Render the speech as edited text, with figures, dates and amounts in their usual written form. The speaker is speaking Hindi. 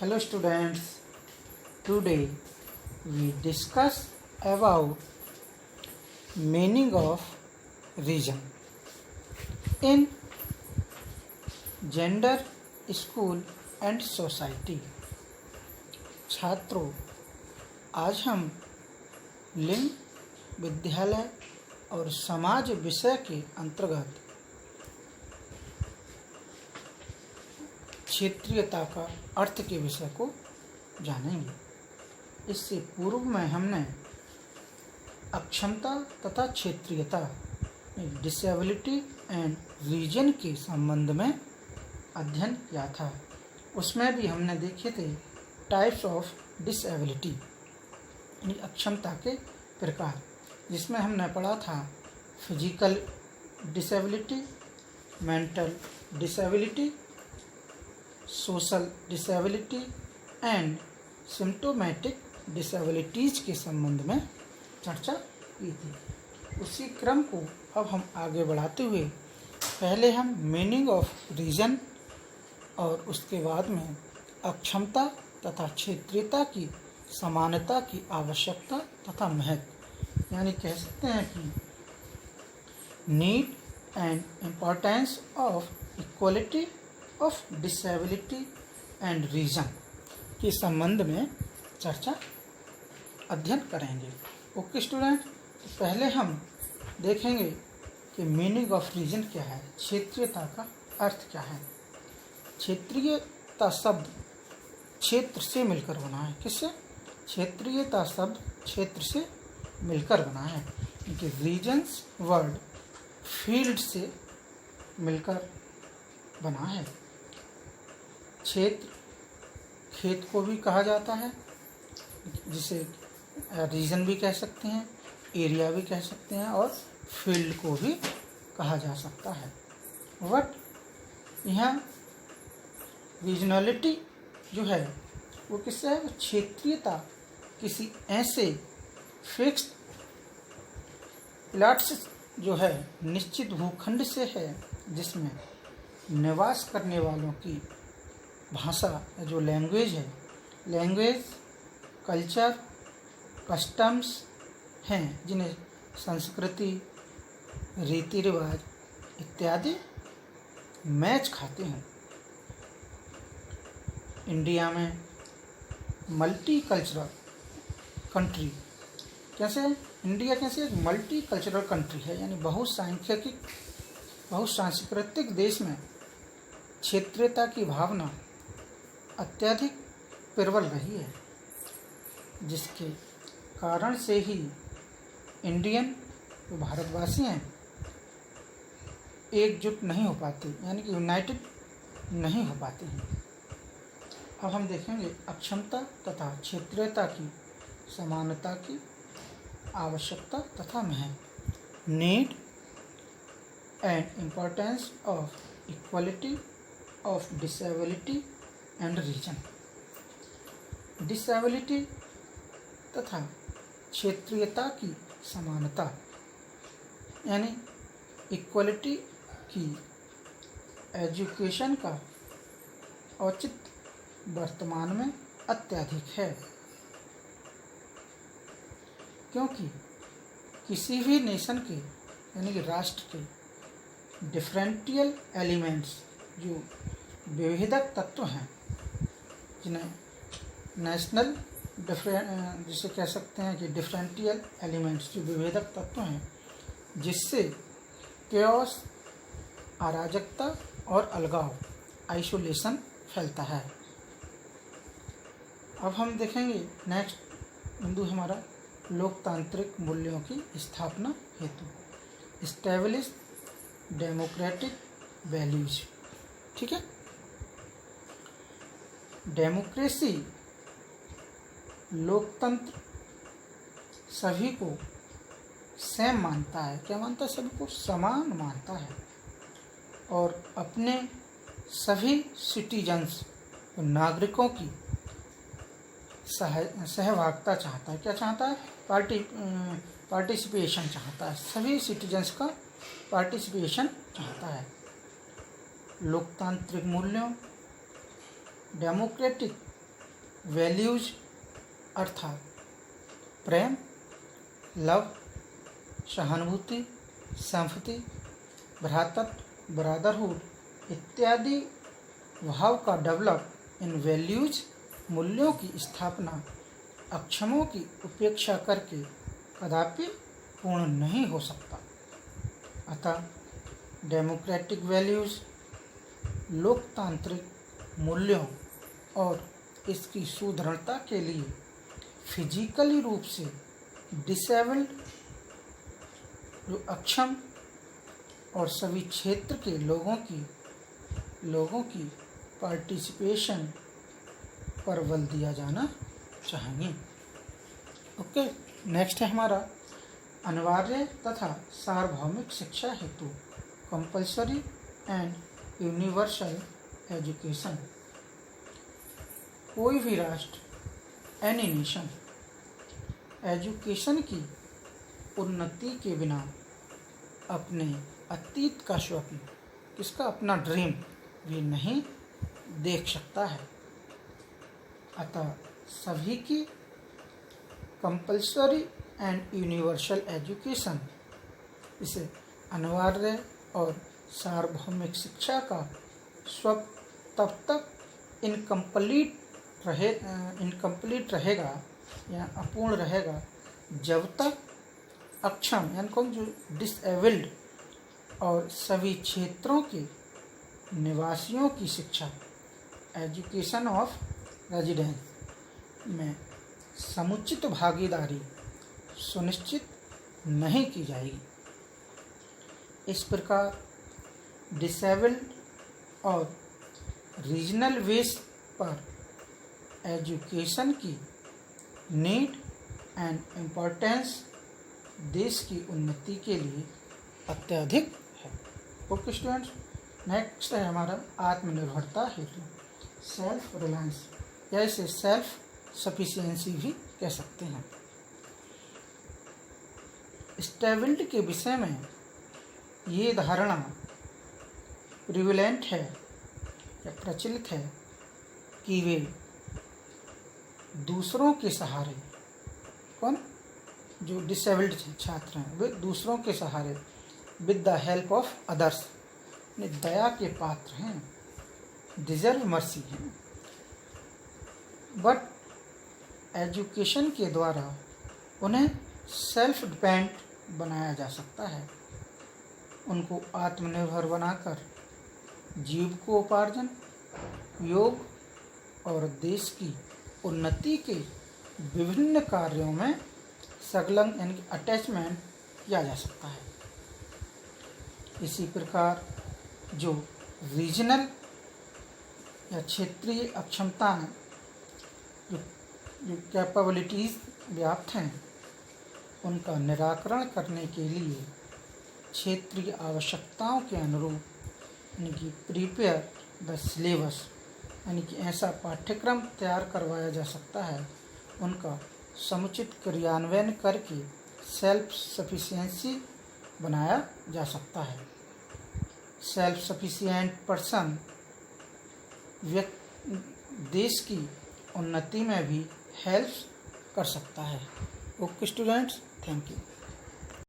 Hello students, today we discuss about meaning of region in gender, school and society. छात्रों, आज हम लिंग, विद्यालय और समाज विषय के अंतर्गत क्षेत्रीयता का अर्थ के विषय को जानेंगे। इससे पूर्व में हमने अक्षमता तथा क्षेत्रीयता डिसेबिलिटी एंड रीजन के संबंध में अध्ययन किया था। उसमें भी हमने देखे थे टाइप्स ऑफ डिसेबिलिटी यानी अक्षमता के प्रकार, जिसमें हमने पढ़ा था physical disability, mental disability, social disability and symptomatic disabilities के संबंध में चर्चा की थी। उसी क्रम को अब हम आगे बढ़ाते हुए पहले हम मीनिंग ऑफ रीजन और उसके बाद में अक्षमता तथा क्षेत्रीयता की समानता की आवश्यकता तथा महत्व, यानी कह सकते हैं कि need and importance of equality of disability and region के संबंध में चर्चा अध्ययन करेंगे। ओके स्टूडेंट, पहले हम देखेंगे कि मीनिंग ऑफ रीजन क्या है, क्षेत्रीयता का अर्थ क्या है। क्षेत्रीयता शब्द क्षेत्र से मिलकर बना है। किससे? क्षेत्रीयता शब्द क्षेत्र से मिलकर बना है, क्योंकि रीजन्स वर्ड फील्ड से मिलकर बना है। क्षेत्र खेत को भी कहा जाता है, जिसे रीजन भी कह सकते हैं, एरिया भी कह सकते हैं और फील्ड को भी कहा जा सकता है। बट यहाँ रीजनलिटी जो है वो किससे है? क्षेत्रीयता किसी ऐसे फिक्स्ड प्लॉट्स जो है निश्चित भूखंड से है, जिसमें निवास करने वालों की भाषा जो लैंग्वेज है, लैंग्वेज, कल्चर, कस्टम्स हैं, जिन्हें संस्कृति, रीति रिवाज इत्यादि मैच खाते हैं। इंडिया में मल्टी कल्चरल कंट्री कैसे है? इंडिया कैसे एक मल्टी कल्चरल कंट्री है, यानी बहुसांस्कृतिक देश में क्षेत्रीयता की भावना अत्यधिक प्रबल रही है, जिसके कारण से ही इंडियन जो भारतवासी हैं एकजुट नहीं हो पाते, यानी कि यूनाइटेड नहीं हो पाते हैं। अब हम देखेंगे अक्षमता तथा क्षेत्रीयता की समानता की आवश्यकता तथा महत्व। Need and importance of equality of disability and region. Disability तथा क्षेत्रीयता की समानता यानी इक्वलिटी की एजुकेशन का औचित्य वर्तमान में अत्यधिक है, क्योंकि किसी भी नेशन के यानी कि राष्ट्र के डिफरेंशियल एलिमेंट्स जो विभेदक तत्व हैं, जिन्हें नेशनल जिसे कह सकते हैं कि डिफरेंशियल एलिमेंट्स जो विभेदक तत्व हैं, जिससे केओस, अराजकता और अलगाव, आइसोलेशन फैलता है। अब हम देखेंगे नेक्स्ट बिंदु हमारा लोकतांत्रिक मूल्यों की स्थापना हेतु, एस्टैब्लिश डेमोक्रेटिक वैल्यूज। ठीक है, डेमोक्रेसी लोकतंत्र सभी को सेम मानता है। क्या मानता है? सभी को समान मानता है और अपने सभी सिटीजन्स नागरिकों की सहभागिता चाहता है। क्या चाहता है? पार्टिसिपेशन चाहता है। सभी सिटीजन्स का पार्टिसिपेशन चाहता है। लोकतांत्रिक मूल्यों डेमोक्रेटिक वैल्यूज अर्थात प्रेम, लव, सहानुभूति, संपत्ति, भ्रातृत्व, ब्रदरहुड इत्यादि भाव का डेवलप इन वैल्यूज मूल्यों की स्थापना अक्षमों की उपेक्षा करके कदापि पूर्ण नहीं हो सकता। अतः डेमोक्रेटिक वैल्यूज लोकतांत्रिक मूल्यों और इसकी सुदृढ़ता के लिए फिजिकली रूप से डिसेबल्ड, जो अक्षम और सभी क्षेत्र के लोगों की पार्टिसिपेशन पर बल दिया जाना चाहिए। ओके, नेक्स्ट है हमारा अनिवार्य तथा सार्वभौमिक शिक्षा हेतु कंपल्सरी एंड यूनिवर्सल एजुकेशन। कोई भी राष्ट्र, एनी नेशन, एजुकेशन की उन्नति के बिना अपने अतीत का स्वप्न, किसका, अपना ड्रीम भी नहीं देख सकता है। अतः सभी की कंपल्सरी एंड यूनिवर्सल एजुकेशन, इसे अनिवार्य और सार्वभौमिक शिक्षा का स्वप्न तब तक इनकम्प्लीट रहेगा या अपूर्ण रहेगा जब तक अक्षम यानी कौन, जो डिसेबल्ड और सभी क्षेत्रों के निवासियों की शिक्षा, एजुकेशन ऑफ रेजिडेंस में समुचित भागीदारी सुनिश्चित नहीं की जाएगी। इस प्रकार डिसेबल्ड और रीजनल बेस पर एजुकेशन की नीड एंड इम्पोर्टेंस देश की उन्नति के लिए अत्यधिक है। ओके स्टूडेंट्स, नेक्स्ट है हमारा आत्मनिर्भरता हेतु सेल्फ रिलायंस, या इसे सेल्फ सफिशिएंसी भी कह सकते हैं। स्टेबिलिटी के विषय में ये धारणा प्रिविलेंट है या प्रचलित है कि वे दूसरों के सहारे, कौन, जो डिसेबल्ड छात्र हैं, वे दूसरों के सहारे with the help of others, दया के पात्र हैं, डिजर्व मर्सी हैं। बट एजुकेशन के द्वारा उन्हें सेल्फ डिपेंड बनाया जा सकता है। उनको आत्मनिर्भर बनाकर जीविकोपार्जन, योग और देश की उन्नति के विभिन्न कार्यों में संलग्न यानी अटैचमेंट किया जा सकता है। इसी प्रकार जो रीजनल या क्षेत्रीय अक्षमताएं, जो कैपेबिलिटीज़ व्याप्त हैं, उनका निराकरण करने के लिए क्षेत्रीय आवश्यकताओं के अनुरूप यानी कि प्रिपेयर द सिलेबस, यानी कि ऐसा पाठ्यक्रम तैयार करवाया जा सकता है, उनका समुचित क्रियान्वयन करके सेल्फ सफिशिएंसी बनाया जा सकता है। सेल्फ सफिशिएंट पर्सन देश की उन्नति में भी हेल्प कर सकता है। Okay students, thank you.